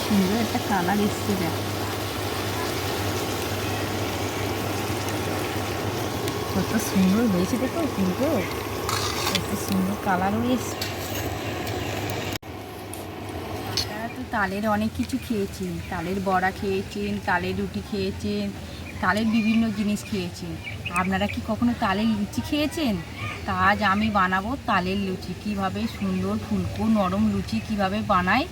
সুন্দর একটা কালার এসছে, দেখ কত সুন্দর হয়েছে, দেখো ফুলকো কত সুন্দর কালারও এসছে। আপনারা তো তালের অনেক কিছু খেয়েছেন, তালের বড়া খেয়েছেন, তালের রুটি খেয়েছেন, তালের বিভিন্ন জিনিস খেয়েছেন। আপনারা কি কখনো তালের লুচি খেয়েছেন? তা আজ আমি বানাবো তালের লুচি। কিভাবে সুন্দর ফুলকো নরম লুচি কিভাবে বানাই,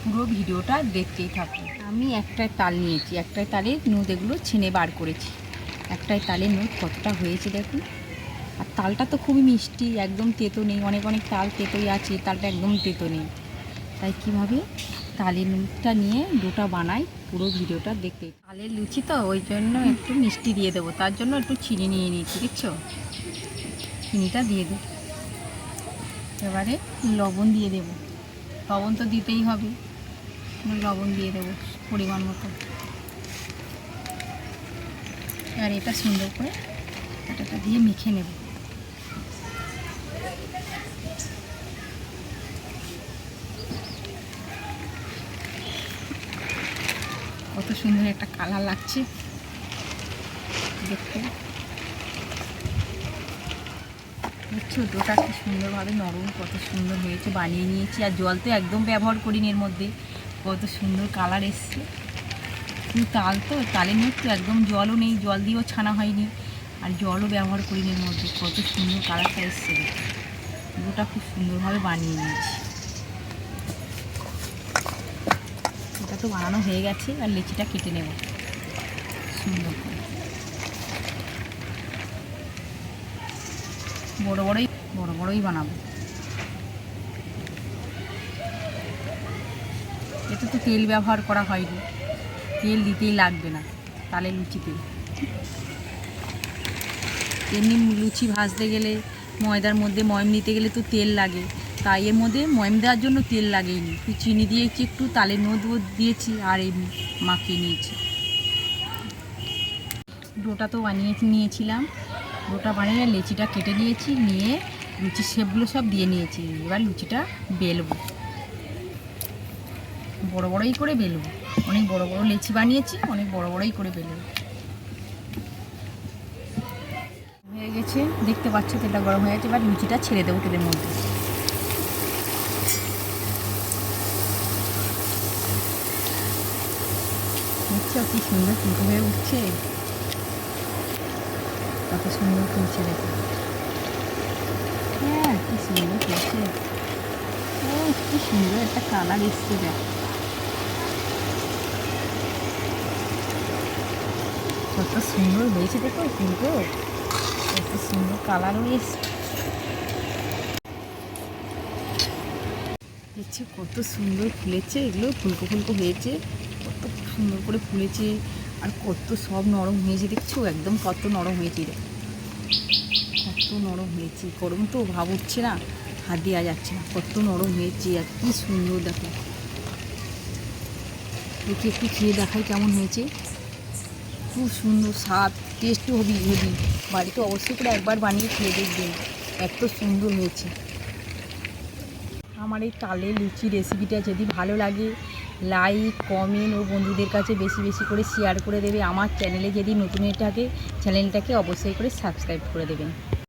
পুরো ভিডিওটা দেখতেই থাকুন। আমি একটাই তাল নিয়েছি, একটাই তালের নুদ এগুলো ছিনে বার করেছি। একটাই তালের নুদ কতটা হয়েছে দেখুন। আর তালটা তো খুবই মিষ্টি, একদম তেতো নেই। অনেক অনেক তাল তেতোই আছে, তালটা একদম তেতো নেই। তাই কীভাবে তালের নুদটা নিয়ে ডোটা বানাই, পুরো ভিডিওটা দেখতে। তালের লুচি তো ওই জন্য একটু মিষ্টি দিয়ে দেবো, তার জন্য একটু চিনি নিয়ে নিয়েছি, দেখছো চিনিটা দিয়ে দেবো। এবারে লবণ দিয়ে দেবো, লবণ তো দিতেই হবে, লবণ দিয়ে দেবো পরিমাণ মতো। আর এটা সুন্দর করে এটা দিয়ে মেখে নেব। কত সুন্দর একটা কালার লাগছে দেখতে, বুঝছো ডোটা কি সুন্দরভাবে নরম কত সুন্দর হয়েছে, বানিয়ে নিয়েছি। আর জল তো একদম ব্যবহার করিনি এর মধ্যে, কত সুন্দর কালার এসছে। তাল তো তালের নুদ তো একদম জলও নেই, জল দিয়েও ছানা হয়নি, আর জলও ব্যবহার করিনি এর মধ্যে। কত সুন্দর কালারটা এসছে, ডোটা খুব সুন্দরভাবে বানিয়ে নিয়েছি। এটা তো বানানো হয়ে গেছে, আর লেচিটা কেটে নেব সুন্দর করে। বড় বড়ই বানাবো। এতে তো তেল ব্যবহার করা হয়নি, তেল দিতেই লাগবে না তালের লুচিতে। এমনি লুচি ভাজতে গেলে ময়দার মধ্যে ময়ম দিতে গেলে তো তেল লাগে, তাই এর মধ্যে ময়ম দেওয়ার জন্য তেল লাগেইনি। তুই চিনি দিয়েছি, একটু তালের নুদও দিয়েছি, আর এমনি মাখিয়ে নিয়েছি। ডোটা তো বানিয়ে নিয়েছিলাম, ডোটা বানিয়ে লেচিটা কেটে নিয়েছি, নিয়ে লুচির শেপগুলো সব দিয়ে নিয়েছি। এবার লুচিটা বেলবো, বড় বড়ই করে বেলবো। অনেক বড় বড় লেচি বানিয়েছি, অনেক বড় বড়ই করে বেলবো। হয়ে গেছে, দেখতে পাচ্ছ তেলটা গরম হয়ে গেছে। এবার লুচিটা ছেড়ে দেবো তেলের মধ্যে। দেখছো কি সুন্দর ফুলকো হয়ে উঠছে, কত সুন্দর ফুলছে দেখো। হ্যাঁ কি সুন্দর ফুলছে, ও কি সুন্দর একটা কালার এসছে, দেখ কত সুন্দর হয়েছে, দেখো ফুলকো কত সুন্দর কালারও এসছে। দেখছি কত সুন্দর ফুলেছে, এগুলো ফুলকো ফুলকো হয়েছে, কত সুন্দর করে ফুলেছে, আর কত সব নরম হয়েছে। দেখছো একদম কত নরম হয়েছে, কত নরম হয়েছে। গরম তো ভাব উঠছে না, হাত দেওয়া যাচ্ছে না, কত নরম হয়েছে। আর কি সুন্দর দেখো, দেখি একটু খেয়ে দেখাই কেমন হয়েছে। খুব সুন্দর স্বাদ, টেস্টও হবি হেবি। বাড়িতে অবশ্যই করে একবার বানিয়ে খেয়ে দেখবেন, এত সুন্দর হয়েছে। আমার এই তালের লুচি রেসিপিটা যদি ভালো লাগে, লাইক কমেন্ট ও বন্ধুদের কাছে বেশি বেশি করে শেয়ার করে দেবে। আমার চ্যানেলে যদি নতুন থাকে, চ্যানেলটাকে অবশ্যই করে সাবস্ক্রাইব করে দেবেন।